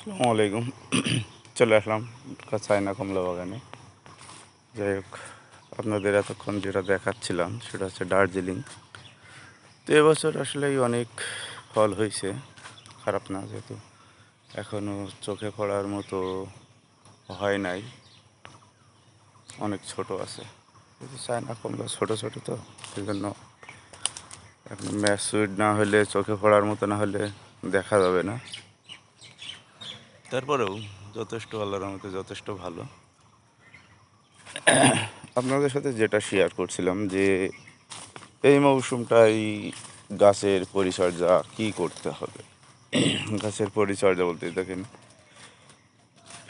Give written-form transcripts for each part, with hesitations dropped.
আসসালামু আলাইকুম। চলে আসলাম চায়না কমলা বাগানে। যাই হোক, আপনাদের এতক্ষণ যেটা দেখাচ্ছিলাম সেটা হচ্ছে দার্জিলিং। তো এবছর আসলেই অনেক ফল হয়েছে, খারাপ না, যেহেতু এখনও চোখে পড়ার মতো হয় নাই, অনেক ছোট আছে। কিন্তু চায়না কমলা ছোট ছোট, তো সেই জন্য এখন ম্যাচুইড না হলে, চোখে পড়ার মতো না হলে দেখা যাবে না। তারপরেও যথেষ্ট, আল্লাহর রহমতে যথেষ্ট ভালো। আপনাদের সাথে যেটা শেয়ার করছিলাম যে এই মৌসুমটাই গাছের পরিচর্যা কি করতে হবে। গাছের পরিচর্যা বলতে দেখেন,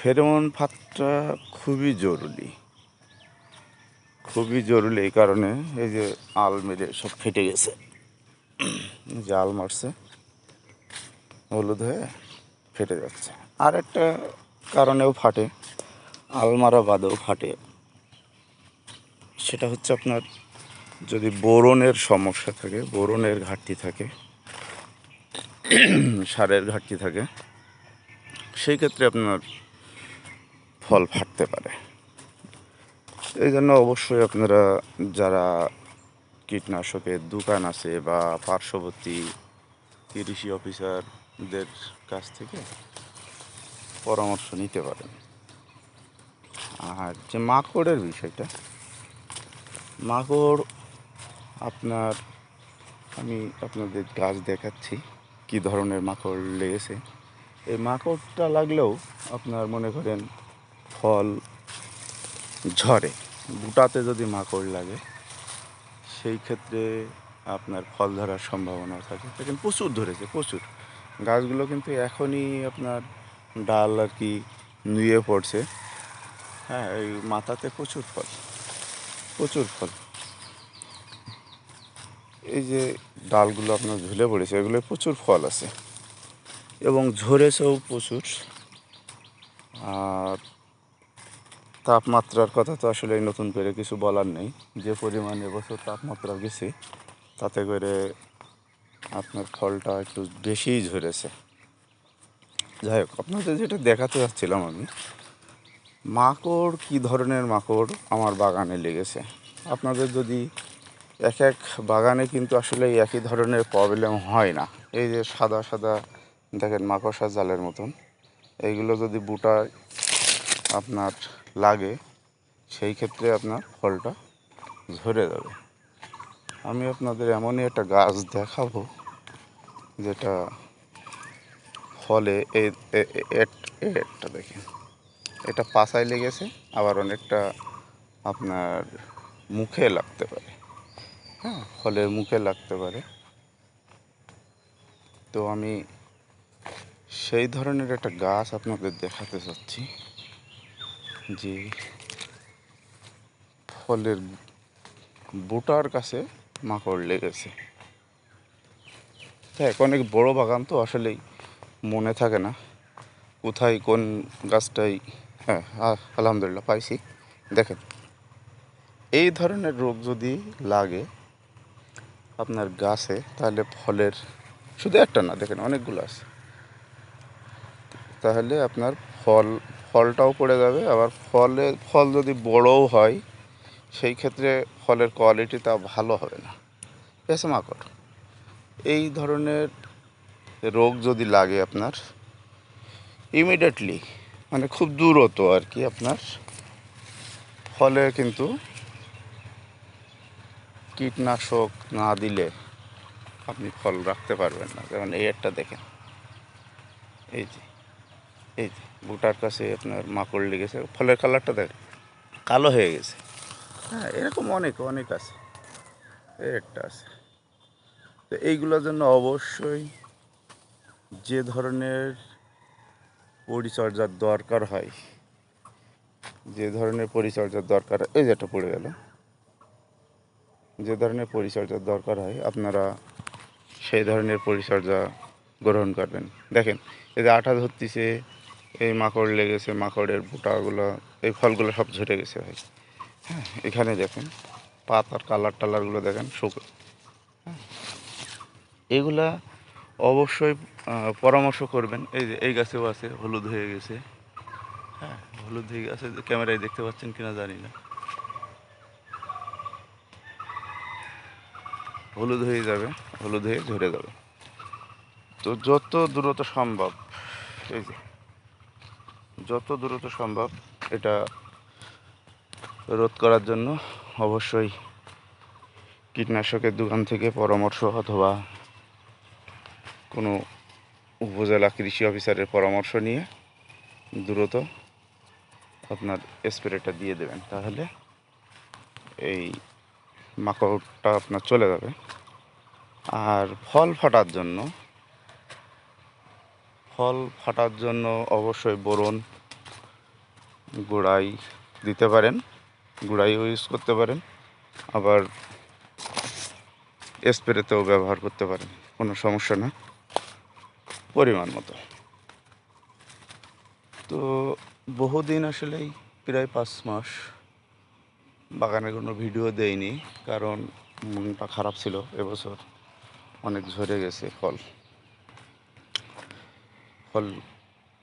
ফেরোমন ফাঁদটা খুবই জরুরি, খুবই জরুরি। এই কারণে এই যে আল মেরে সব ফেটে গেছে, যে আল মারছে হলুদ হয়ে ফেটে যাচ্ছে। আর একটা কারণেও ফাটে, আল মারা বাদেও ফাটে, সেটা হচ্ছে আপনার যদি বোরনের সমস্যা থাকে, বোরনের ঘাটতি থাকে, সারের ঘাটতি থাকে, সেই ক্ষেত্রে আপনার ফল ফাটতে পারে। এই জন্য অবশ্যই আপনারা যারা কীটনাশকের দোকান আছে বা পার্শ্ববর্তী কৃষি অফিসারদের কাছ থেকে পরামর্শ নিতে পারেন। আর যে মাকড়ের বিষয়টা, মাকড় আপনার, আমি আপনাদের গাছ দেখাচ্ছি কি ধরনের মাকড় লেগেছে। এই মাকড়টা লাগলেও আপনার মনে করেন ফল ঝরে। বুটাতে যদি মাকড় লাগে সেই ক্ষেত্রে আপনার ফল ধরার সম্ভাবনা থাকে। দেখেন প্রচুর ধরেছে, প্রচুর। গাছগুলো কিন্তু এখনই আপনার ডাল আর কি নুয়ে পড়ছে। হ্যাঁ, এই মাথাতে প্রচুর ফল, প্রচুর ফল। এই যে ডালগুলো আপনার ঝুলে পড়েছে, এগুলো প্রচুর ফল আছে এবং ঝরেছেও প্রচুর। আর তাপমাত্রার কথা তো আসলে নতুন করে কিছু বলার নেই। যে পরিমাণ এবছর তাপমাত্রা গেছে, তাতে করে আপনার ফলটা একটু বেশিই ঝরেছে। যাই হোক, আপনাদের যেটা দেখাতে চাচ্ছিলাম আমি, মাকড় কী ধরনের মাকড় আমার বাগানে লেগেছে। আপনাদের যদি এক এক বাগানে কিন্তু আসলে একই ধরনের প্রবলেম হয় না। এই যে সাদা সাদা দেখেন মাকড়সা জালের মতন, এইগুলো যদি বুটায় আপনার লাগে সেই ক্ষেত্রে আপনার ফলটা ঝরে যাবে। আমি আপনাদের এমনই একটা গাছ দেখাবো যেটা ফলে একটা দেখেন, এটা পাছায় লেগেছে, আবার অনেকটা আপনার মুখে লাগতে পারে। হ্যাঁ, ফলের মুখে লাগতে পারে। তো আমি সেই ধরনের একটা গাছ আপনাদের দেখাতে চাচ্ছি যে ফলের বুটার কাছে মাকড় লেগেছে। দেখ, অনেক বড় বাগান তো আসলেই মনে থাকে না কোথায় কোন গাছটাই। হ্যাঁ, আলহামদুলিল্লাহ পাইছি। দেখেন, এই ধরনের রোগ যদি লাগে আপনার গাছে, তাহলে ফলের শুধু একটা না, দেখেন অনেকগুলো আছে, তাহলে আপনার ফলটাও পড়ে যাবে। আবার ফল যদি বড়ও হয় সেই ক্ষেত্রে ফলের কোয়ালিটিটা ভালো হবে না। পেঁচা মাকড় এই ধরনের রোগ যদি লাগে আপনার, ইমিডিয়েটলি মানে খুব দ্রুত আর কি আপনার ফলে কিন্তু কীটনাশক না দিলে আপনি ফল রাখতে পারবেন না। যেমন এই একটা দেখেন, এই যে এই যে বুটার কাছে আপনার মাকড় লেগেছে, ফলের কালারটা দেখেন কালো হয়ে গেছে। হ্যাঁ, এরকম অনেক অনেক আছে, এই একটা আছে। তো এইগুলোর জন্য অবশ্যই যে ধরনের পরিচর্যার দরকার হয়, যে ধরনের পরিচর্যার দরকার, এই যেটা পড়ে গেল, যে ধরনের পরিচর্যার দরকার হয় আপনারা সেই ধরনের পরিচর্যা গ্রহণ করবেন। দেখেন, এই যে আঠা ধরতেছে, এই মাকড় লেগেছে, মাকড়ের বুটাগুলো, এই ফলগুলো সব ঝরে গেছে ভাই। হ্যাঁ, এখানে দেখেন পাতার কালারগুলো দেখেন শুকনো। এগুলা অবশ্যই পরামর্শ করবেন। এই যে এই গাছেও আছে, হলুদ হয়ে গেছে। হ্যাঁ, হলুদ হয়ে গেছে, ক্যামেরায় দেখতে পাচ্ছেন কিনা জানি না। হলুদ হয়ে যাবে, হলুদ হয়ে ঝরে যাবে। তো যত দ্রুত সম্ভব, এই যে যত দ্রুত সম্ভব এটা রোধ করার জন্য অবশ্যই কীটনাশকের দোকান থেকে পরামর্শ অথবা কোনো উপজেলা কৃষি অফিসারের পরামর্শ নিয়ে দ্রুত আপনার স্প্রেটা দিয়ে দেবেন, তাহলে এই মাকড়টা আপনার চলে যাবে। আর ফল ফাটার জন্য অবশ্যই বোরন গুঁড়াই দিতে পারেন, গুঁড়াইও ইউজ করতে পারেন, আবার স্প্রেতেও ব্যবহার করতে পারেন, কোনো সমস্যা না, পরিমাণ মতো। তো বহুদিন আসলেই প্রায় 5 মাস বাগানে কোনো ভিডিও দেইনি, কারণ মনটা খারাপ ছিল। এবছর অনেক ঝরে গেছে ফল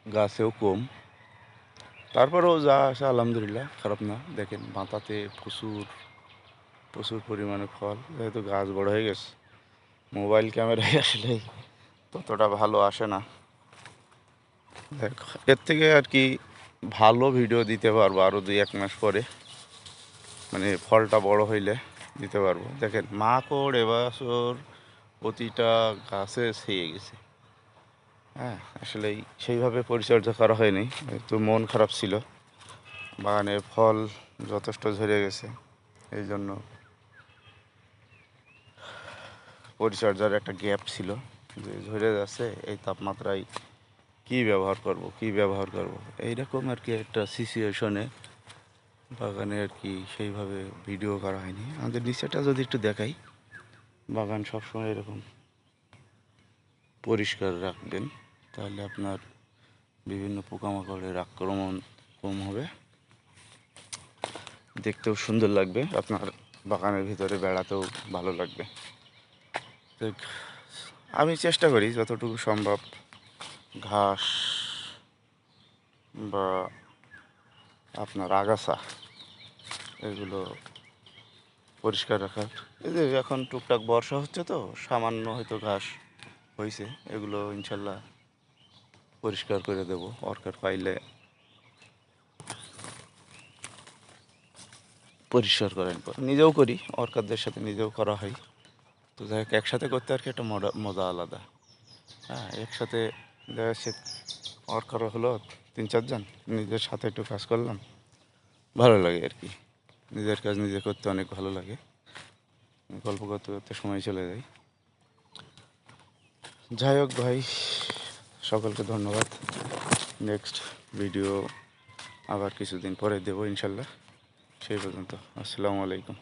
গাছেও কম, তারপরেও যা আসে আলহামদুলিল্লাহ, খারাপ না। দেখেন বাতাতে প্রচুর পরিমাণে ফল, যেহেতু গাছ বড় হয়ে গেছে। মোবাইল ক্যামেরায় আসলে ততটা ভালো আসে না। এর থেকে আর কি ভালো ভিডিও দিতে পারবো আরও 2-1 মাস পরে, মানে ফলটা বড় হইলে দিতে পারবো। দেখেন মাকড় এবছর প্রতিটা গাছে ছেয়ে গেছে। হ্যাঁ, আসলে সেইভাবে পরিচর্যা করা হয়নি, একটু মন খারাপ ছিল। বাগানে ফল যথেষ্ট ঝরে গেছে, এই জন্য পরিচর্যার একটা গ্যাপ ছিল, যে ঝরে যাচ্ছে এই তাপমাত্রায় কী ব্যবহার করব এইরকম আর কি একটা সিচুয়েশনে বাগানে আর কি সেইভাবে ভিডিও করা হয়নি। আমাদের নিচেটা যদি একটু দেখাই, বাগান সবসময় এরকম পরিষ্কার রাখবেন, তাহলে আপনার বিভিন্ন পোকামাকড়ের আক্রমণ কম হবে, দেখতেও সুন্দর লাগবে, আপনার বাগানের ভিতরে বেড়াতেও ভালো লাগবে। আমি চেষ্টা করি যতটুকু সম্ভব ঘাস বা আপনার আগাছা এগুলো পরিষ্কার রাখার। এই যে এখন টুকটাক বর্ষা হচ্ছে, তো সামান্য হয়তো ঘাস হয়েছে, এগুলো ইনশাল্লাহ পরিষ্কার করে দেব। অর্কার পাইলে পরিষ্কার করেন, নিজেও করি, অর্কারদের সাথে নিজেও করা হয়। তো যাই হোক, একসাথে করতে আর কি একটা মজা আলাদা। হ্যাঁ, একসাথে দেখা যাচ্ছে অর্কারও হলো 3-4 জন, নিজের সাথে একটু কাজ করলাম, ভালো লাগে আর কি। নিজের কাজ নিজে করতে অনেক ভালো লাগে, গল্প করতে করতে সময় চলে যায়। যাই হোক ভাই, সকলকে ধন্যবাদ। নেক্সট ভিডিও আবার কিছুদিন পরে দেবো ইনশাল্লাহ। সেই পর্যন্ত আসসালামু আলাইকুম।